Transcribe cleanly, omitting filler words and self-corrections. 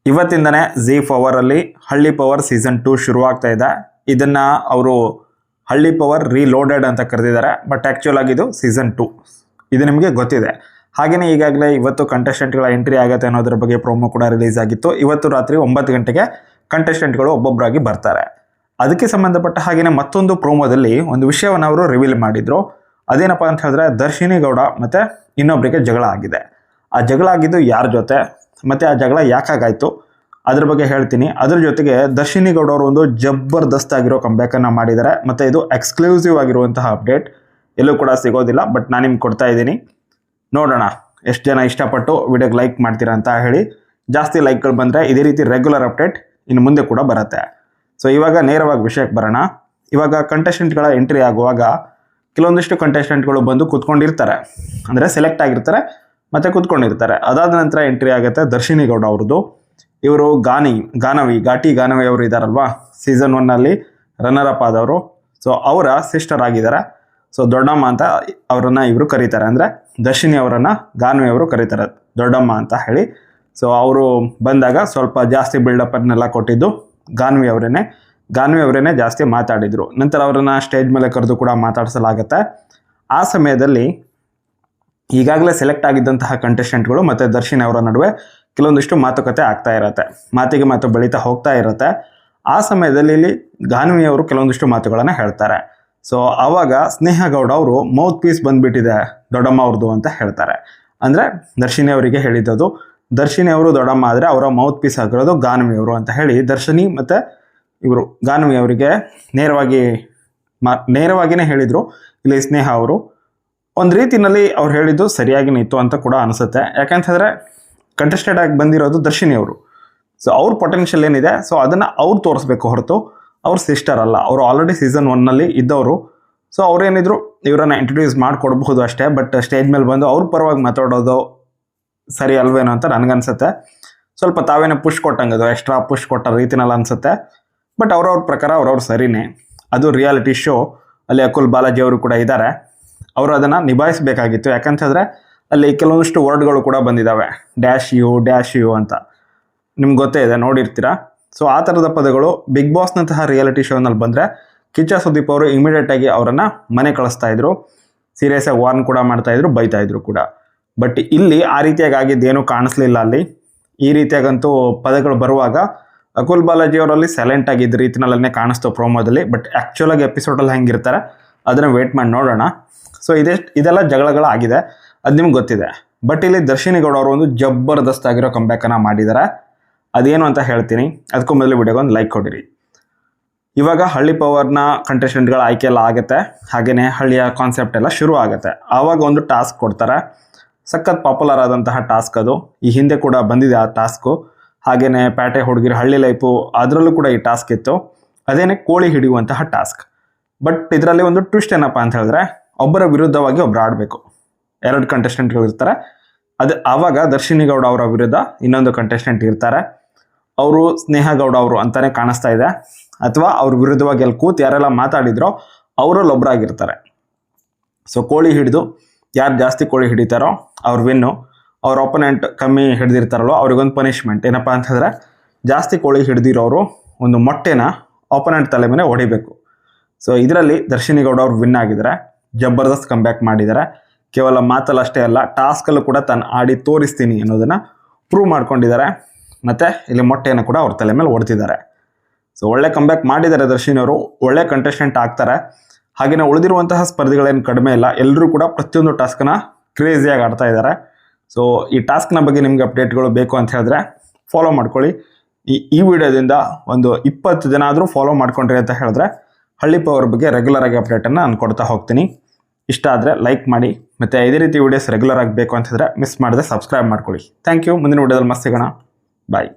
ಇವತ್ತಿಂದನೇ ZEE5 ಅಲ್ಲಿ ಹಳ್ಳಿ power season 2 ಶುರುವಾಗ್ತಾ ಇದೆ. ಇದನ್ನು ಅವರು ಹಳ್ಳಿ ಪವರ್ ರೀಲೋಡೆಡ್ ಅಂತ ಕರೆದಿದ್ದಾರೆ, ಬಟ್ ಆ್ಯಕ್ಚುಲ್ ಆಗಿ ಇದು ಸೀಸನ್ 2. ಇದು ನಿಮಗೆ ಗೊತ್ತಿದೆ. ಹಾಗೆಯೇ ಈಗಾಗಲೇ ಇವತ್ತು ಕಂಟೆಸ್ಟೆಂಟ್ಗಳ ಎಂಟ್ರಿ ಆಗುತ್ತೆ ಅನ್ನೋದ್ರ ಬಗ್ಗೆ ಪ್ರೋಮೋ ಕೂಡ ರಿಲೀಸ್ ಆಗಿತ್ತು. ಇವತ್ತು ರಾತ್ರಿ 9 ಗಂಟೆಗೆ ಕಂಟೆಸ್ಟೆಂಟ್ಗಳು ಒಬ್ಬೊಬ್ಬರಾಗಿ ಬರ್ತಾರೆ. ಅದಕ್ಕೆ ಸಂಬಂಧಪಟ್ಟ ಹಾಗೆಯೇ ಮತ್ತೊಂದು ಪ್ರೋಮೋದಲ್ಲಿ ಒಂದು ವಿಷಯವನ್ನು ಅವರು ರಿವೀಲ್ ಮಾಡಿದರು. ಅದೇನಪ್ಪ ಅಂತ ಹೇಳಿದ್ರೆ, ದರ್ಶಿನಿ ಗೌಡ ಮತ್ತು ಇನ್ನೊಬ್ಬರಿಗೆ ಜಗಳ ಆಗಿದೆ. ಆ ಜಗಳ ಆಗಿದ್ದು ಯಾರ ಜೊತೆ ಮತ್ತು ಆ ಜಗಳ ಯಾಕಾಗಾಯಿತು ಅದ್ರ ಬಗ್ಗೆ ಹೇಳ್ತೀನಿ. ಅದ್ರ ಜೊತೆಗೆ ದರ್ಶಿನಿ ಗೌಡ ಅವರು ಒಂದು ಜಬರ್ದಸ್ತ್ ಆಗಿರೋ ಕಂಬ್ಯಾಕನ್ನು ಮಾಡಿದ್ದಾರೆ ಮತ್ತು ಇದು ಎಕ್ಸ್ಕ್ಲೂಸಿವ್ ಆಗಿರುವಂತಹ ಅಪ್ಡೇಟ್, ಎಲ್ಲೂ ಕೂಡ ಸಿಗೋದಿಲ್ಲ. ಬಟ್ ನಾನು ನಿಮ್ಗೆ ಕೊಡ್ತಾ ಇದ್ದೀನಿ, ನೋಡೋಣ ಎಷ್ಟು ಜನ ಇಷ್ಟಪಟ್ಟು ವಿಡಿಯೋಗೆ ಲೈಕ್ ಮಾಡ್ತೀರಾ ಅಂತ ಹೇಳಿ. ಜಾಸ್ತಿ ಲೈಕ್ಗಳು ಬಂದರೆ ಇದೇ ರೀತಿ ರೆಗ್ಯುಲರ್ ಅಪ್ಡೇಟ್ ಇನ್ನು ಮುಂದೆ ಕೂಡ ಬರುತ್ತೆ. ಸೊ ಇವಾಗ ನೇರವಾಗಿ ವಿಷಯಕ್ಕೆ ಬರೋಣ. ಇವಾಗ ಕಂಟೆಸ್ಟೆಂಟ್ಗಳ ಎಂಟ್ರಿ ಆಗುವಾಗ ಕೆಲವೊಂದಿಷ್ಟು ಕಂಟೆಸ್ಟೆಂಟ್ಗಳು ಬಂದು ಕೂತ್ಕೊಂಡಿರ್ತಾರೆ, ಅಂದರೆ ಸೆಲೆಕ್ಟ್ ಆಗಿರ್ತಾರೆ ಮತ್ತು ಕೂತ್ಕೊಂಡಿರ್ತಾರೆ. ಅದಾದ ನಂತರ ಎಂಟ್ರಿ ಆಗುತ್ತೆ ದರ್ಶಿನಿ ಗೌಡ ಅವ್ರದ್ದು. ಇವರು ಘಾಟಿ ಗಾನವಿ ಅವರು ಇದ್ದಾರಲ್ವಾ, ಸೀಸನ್ 1 ರನ್ನರ್ ಅಪ್ ಆದವರು. ಸೊ ಅವರ ಸಿಸ್ಟರ್ ಆಗಿದ್ದಾರೆ. ಸೊ ದೊಡ್ಡಮ್ಮ ಅಂತ ಅವರನ್ನು ಇವರು ಕರೀತಾರೆ, ಅಂದರೆ ದರ್ಶಿನಿ ಅವರನ್ನು ಗಾನವಿ ಅವರು ಕರೀತಾರೆ ದೊಡ್ಡಮ್ಮ ಅಂತ ಹೇಳಿ. ಸೊ ಅವರು ಬಂದಾಗ ಸ್ವಲ್ಪ ಜಾಸ್ತಿ ಬಿಲ್ಡಪ್ಪನ್ನೆಲ್ಲ ಕೊಟ್ಟಿದ್ದು ಗಾನವಿ ಅವರೇನೆ ಜಾಸ್ತಿ ಮಾತಾಡಿದರು. ನಂತರ ಅವರನ್ನು ಸ್ಟೇಜ್ ಮೇಲೆ ಕರೆದು ಕೂಡ ಮಾತಾಡಿಸಲಾಗುತ್ತೆ. ಆ ಸಮಯದಲ್ಲಿ ಈಗಾಗಲೇ ಸೆಲೆಕ್ಟ್ ಆಗಿದ್ದಂತಹ ಕಂಟೆಸ್ಟೆಂಟ್ಗಳು ಮತ್ತು ದರ್ಶಿನಿ ಅವರ ನಡುವೆ ಕೆಲವೊಂದಿಷ್ಟು ಮಾತುಕತೆ ಆಗ್ತಾ ಇರುತ್ತೆ, ಮಾತಿಗೆ ಮಾತು ಬೆಳೀತಾ ಹೋಗ್ತಾ ಇರುತ್ತೆ. ಆ ಸಮಯದಲ್ಲಿ ಇಲ್ಲಿ ಗಾನವಿ ಅವರು ಕೆಲವೊಂದಿಷ್ಟು ಮಾತುಗಳನ್ನು ಹೇಳ್ತಾರೆ. ಸೊ ಆವಾಗ ಸ್ನೇಹ ಗೌಡ ಅವರು ಮೌತ್ ಪೀಸ್ ಬಂದುಬಿಟ್ಟಿದೆ ದೊಡ್ಡಮ್ಮ ಅವ್ರದ್ದು ಅಂತ ಹೇಳ್ತಾರೆ. ಅಂದರೆ ದರ್ಶಿನಿ ಅವರಿಗೆ ಹೇಳಿದ್ದದು. ದರ್ಶಿನಿ ಅವರು ದೊಡ್ಡಮ್ಮ ಆದರೆ ಅವರ ಮೌತ್ ಪೀಸ್ ಆಗಿರೋದು ಗಾನವಿ ಅವರು ಅಂತ ಹೇಳಿ ದರ್ಶಿನಿ ಮತ್ತು ಇವರು ಗಾನವಿ ಅವರಿಗೆ ನೇರವಾಗಿಯೇ ಹೇಳಿದರು. ಇಲ್ಲಿ ಸ್ನೇಹ ಅವರು ಒಂದು ರೀತಿಯಲ್ಲಿ ಅವ್ರು ಹೇಳಿದ್ದು ಸರಿಯಾಗಿನೇ ಇತ್ತು ಅಂತ ಕೂಡ ಅನಿಸುತ್ತೆ. ಯಾಕಂತಂದರೆ ಕಂಟೆಸ್ಟೆಡ್ ಆಗಿ ಬಂದಿರೋದು ದರ್ಶಿನಿ ಅವರು. ಸೊ ಅವ್ರ ಪೊಟೆನ್ಷಿಯಲ್ ಏನಿದೆ, ಸೊ ಅದನ್ನು ಅವ್ರು ತೋರಿಸ್ಬೇಕು ಹೊರತು ಅವ್ರ ಸಿಸ್ಟರ್ ಅಲ್ಲ. ಅವರು ಆಲ್ರೆಡಿ ಸೀಸನ್ 1 ಇದ್ದವರು. ಸೊ ಅವ್ರೇನಿದ್ರು ಇವರನ್ನು ಇಂಟ್ರೊಡ್ಯೂಸ್ ಮಾಡಿಕೊಡ್ಬಹುದು ಅಷ್ಟೇ. ಬಟ್ ಸ್ಟೇಜ್ ಮೇಲೆ ಬಂದು ಅವ್ರ ಪರವಾಗಿ ಮಾತಾಡೋದು ಸರಿ ಅಲ್ವೇನೋ ಅಂತ ನನಗನ್ಸುತ್ತೆ. ಸ್ವಲ್ಪ ತಾವೇನೋ ಪುಷ್ ಕೊಟ್ಟಂಗೆ, ಅದು ಎಕ್ಸ್ಟ್ರಾ ಪುಷ್ ಕೊಟ್ಟ ರೀತಿನಲ್ಲಿ ಅನಿಸುತ್ತೆ. ಬಟ್ ಅವ್ರವ್ರ ಪ್ರಕಾರ ಅವ್ರವ್ರು ಸರಿನೇ. ಅದು ರಿಯಾಲಿಟಿ ಶೋ, ಅಲ್ಲಿ ಅಕುಲ್ ಬಾಲಾಜಿ ಅವರು ಕೂಡ ಇದ್ದಾರೆ. ಅವರು ಅದನ್ನು ನಿಭಾಯಿಸಬೇಕಾಗಿತ್ತು. ಯಾಕಂತಂದರೆ ಅಲ್ಲಿ ಕೆಲವೊಂದಿಷ್ಟು ವರ್ಡ್ಗಳು ಕೂಡ ಬಂದಿದ್ದಾವೆ, ಡ್ಯಾಶ್ ಯು ಅಂತ. ನಿಮ್ಗೆ ಗೊತ್ತೇ ಇದೆ, ನೋಡಿರ್ತೀರ. ಸೊ ಆ ಥರದ ಪದಗಳು ಬಿಗ್ ಬಾಸ್ನಂತಹ ರಿಯಾಲಿಟಿ ಶೋನಲ್ಲಿ ಬಂದರೆ ಕಿಚ್ಚ ಸುದೀಪ್ ಅವರು ಇಮಿಡಿಯೇಟಾಗಿ ಅವರನ್ನು ಮನೆ ಕಳಿಸ್ತಾಯಿದ್ರು. ಸೀರಿಯಸ್ ಆಗಿ ವಾರ್ನ್ ಕೂಡ ಮಾಡ್ತಾಯಿದ್ರು, ಬೈತಾಯಿದ್ರು ಕೂಡ. ಬಟ್ ಇಲ್ಲಿ ಆ ರೀತಿಯಾಗಿ ಆಗಿದ್ದೇನೂ ಕಾಣಿಸ್ಲಿಲ್ಲ. ಅಲ್ಲಿ ಈ ರೀತಿಯಾಗಂತೂ ಪದಗಳು ಬರುವಾಗ ಅಕುಲ್ ಬಾಲಾಜಿ ಅವರಲ್ಲಿ ಸೈಲೆಂಟ್ ಆಗಿದ್ದ ರೀತಿನಲ್ಲೇ ಕಾಣಿಸ್ತು ಪ್ರೋಮೋದಲ್ಲಿ. ಬಟ್ ಆ್ಯಕ್ಚುಲಾಗಿ ಎಪಿಸೋಡಲ್ಲಿ ಹೆಂಗಿರ್ತಾರೆ ಅದನ್ನು ವೇಟ್ ಮಾಡಿ ನೋಡೋಣ. ಸೊ ಇದೆಲ್ಲ ಜಗಳಗಳಾಗಿದೆ, ಅದು ನಿಮ್ಗೆ ಗೊತ್ತಿದೆ. ಬಟ್ ಇಲ್ಲಿ ದರ್ಶಿನಿ ಗೌಡ ಅವರು ಒಂದು ಜಬರ್ದಸ್ತ್ ಆಗಿರೋ ಕಂಬ್ಯಾಕನ್ನು ಮಾಡಿದ್ದಾರೆ. ಅದೇನು ಅಂತ ಹೇಳ್ತೀನಿ. ಅದಕ್ಕೂ ಮೊದಲು ವಿಡಿಯೋಗೆ ಒಂದು ಲೈಕ್ ಕೊಡಿರಿ. ಇವಾಗ ಹಳ್ಳಿ ಪವರ್ನ ಕಂಟೆಸ್ಟೆಂಟ್ಗಳ ಆಯ್ಕೆ ಎಲ್ಲ ಆಗುತ್ತೆ. ಹಾಗೆಯೇ ಹಳ್ಳಿಯ ಕಾನ್ಸೆಪ್ಟ್ ಎಲ್ಲ ಶುರು ಆಗುತ್ತೆ. ಆವಾಗ ಒಂದು ಟಾಸ್ಕ್ ಕೊಡ್ತಾರೆ, ಸಖತ್ ಪಾಪ್ಯುಲರ್ ಆದಂತಹ ಟಾಸ್ಕ್ ಅದು. ಈ ಹಿಂದೆ ಕೂಡ ಬಂದಿದೆ ಆ ಟಾಸ್ಕು. ಹಾಗೆಯೇ ಪ್ಯಾಟೆ ಹುಡುಗಿರ ಹಳ್ಳಿ ಲೈಫು, ಅದರಲ್ಲೂ ಕೂಡ ಈ ಟಾಸ್ಕ್ ಇತ್ತು. ಅದೇನೇ ಕೋಳಿ ಹಿಡಿಯುವಂತಹ ಟಾಸ್ಕ್. ಬಟ್ ಇದರಲ್ಲಿ ಒಂದು ಟ್ವಿಸ್ಟ್ ಏನಪ್ಪ ಅಂತ ಹೇಳಿದ್ರೆ, ಒಬ್ಬರ ವಿರುದ್ಧವಾಗಿ ಒಬ್ಬರು ಆಡಬೇಕು. 2 ಕಂಟೆಸ್ಟೆಂಟ್ಗಳು ಇರ್ತಾರೆ. ಆವಾಗ ದರ್ಶಿನಿ ಗೌಡ ಅವರ ವಿರುದ್ಧ ಇನ್ನೊಂದು ಕಂಟೆಸ್ಟೆಂಟ್ ಇರ್ತಾರೆ. ಅವರು ಸ್ನೇಹ ಗೌಡ ಅವರು ಅಂತಲೇ ಕಾಣಿಸ್ತಾ ಇದೆ. ಅಥವಾ ಅವ್ರ ವಿರುದ್ಧವಾಗಿ ಅಲ್ಲಿ ಕೂತು ಯಾರೆಲ್ಲ ಮಾತಾಡಿದ್ರೋ ಅವರಲ್ಲಿ ಒಬ್ಬರಾಗಿರ್ತಾರೆ. ಸೊ ಕೋಳಿ ಹಿಡಿದು ಯಾರು ಜಾಸ್ತಿ ಕೋಳಿ ಹಿಡಿತಾರೋ ಅವ್ರು ವಿನ್ನು. ಅವ್ರ ಒಪೊನೆಂಟ್ ಕಮ್ಮಿ ಹಿಡಿದಿರ್ತಾರಲ್ಲೋ ಅವ್ರಿಗೊಂದು ಪನಿಷ್ಮೆಂಟ್. ಏನಪ್ಪ ಅಂತಂದರೆ, ಜಾಸ್ತಿ ಕೋಳಿ ಹಿಡಿದಿರೋರು ಒಂದು ಮೊಟ್ಟೆನ ಒಪೊನೆಂಟ್ ತಲೆ ಮೇಲೆ ಹೊಡಿಬೇಕು. ಸೊ ಇದರಲ್ಲಿ ದರ್ಶಿನಿ ಗೌಡ ಅವ್ರು ವಿನ್ ಆಗಿದ್ದಾರೆ. ಜಬರ್ದಸ್ತ್ ಕಂಬ್ಯಾಕ್ ಮಾಡಿದ್ದಾರೆ. ಕೇವಲ ಮಾತಲ್ಲಿ ಅಷ್ಟೇ ಅಲ್ಲ, ಟಾಸ್ಕಲ್ಲೂ ಕೂಡ ತಾನು ಆಡಿ ತೋರಿಸ್ತೀನಿ ಅನ್ನೋದನ್ನು ಪ್ರೂವ್ ಮಾಡ್ಕೊಂಡಿದ್ದಾರೆ. ಮತ್ತು ಇಲ್ಲಿ ಮೊಟ್ಟೆಯನ್ನು ಕೂಡ ಅವ್ರ ತಲೆ ಮೇಲೆ ಹೊಡ್ತಿದ್ದಾರೆ. ಸೊ ಒಳ್ಳೆ ಕಂಬ್ಯಾಕ್ ಮಾಡಿದ್ದಾರೆ ದರ್ಶಿನಿ ಅವರು. ಒಳ್ಳೆ ಕಂಟೆಸ್ಟೆಂಟ್ ಆಗ್ತಾರೆ. ಹಾಗೆಯೇ ಉಳಿದಿರುವಂತಹ ಸ್ಪರ್ಧಿಗಳೇನು ಕಡಿಮೆ ಇಲ್ಲ, ಎಲ್ಲರೂ ಕೂಡ ಪ್ರತಿಯೊಂದು ಟಾಸ್ಕನ್ನು ಕ್ರೇಜಿಯಾಗಿ ಆಡ್ತಾ ಇದ್ದಾರೆ. ಸೊ ಈ ಟಾಸ್ಕ್ನ ಬಗ್ಗೆ ನಿಮಗೆ ಅಪ್ಡೇಟ್ಗಳು ಬೇಕು ಅಂತ ಹೇಳಿದ್ರೆ ಫಾಲೋ ಮಾಡ್ಕೊಳ್ಳಿ. ಈ ವಿಡಿಯೋದಿಂದ ಒಂದು 20 ಜನ ಆದರೂ ಫಾಲೋ ಮಾಡ್ಕೊಂಡ್ರಿ ಅಂತ ಹೇಳಿದ್ರೆ ಹಳ್ಳಿ ಪವರ್ ಬಗ್ಗೆ ರೆಗ್ಯುಲರ್ ಆಗಿ ಅಪ್ಡೇಟನ್ನು ನಾನು ಕೊಡ್ತಾ ಹೋಗ್ತೀನಿ. ಇಷ್ಟ ಆದರೆ ಲೈಕ್ ಮಾಡಿ, ಮತ್ತು ಇದೇ ರೀತಿ ವೀಡಿಯೋಸ್ ರೆಗ್ಯುಲರ್ ಆಗಿ ಬೇಕು ಅಂತಂದರೆ ಮಿಸ್ ಮಾಡದೆ ಸಬ್ಸ್ಕ್ರೈಬ್ ಮಾಡ್ಕೊಳ್ಳಿ. Thank you. ಮುಂದಿನ ವಿಡಿಯೋದಲ್ಲಿ ಮಸ್ತ್ ಸಿಗೋಣ. ಬಾಯ್.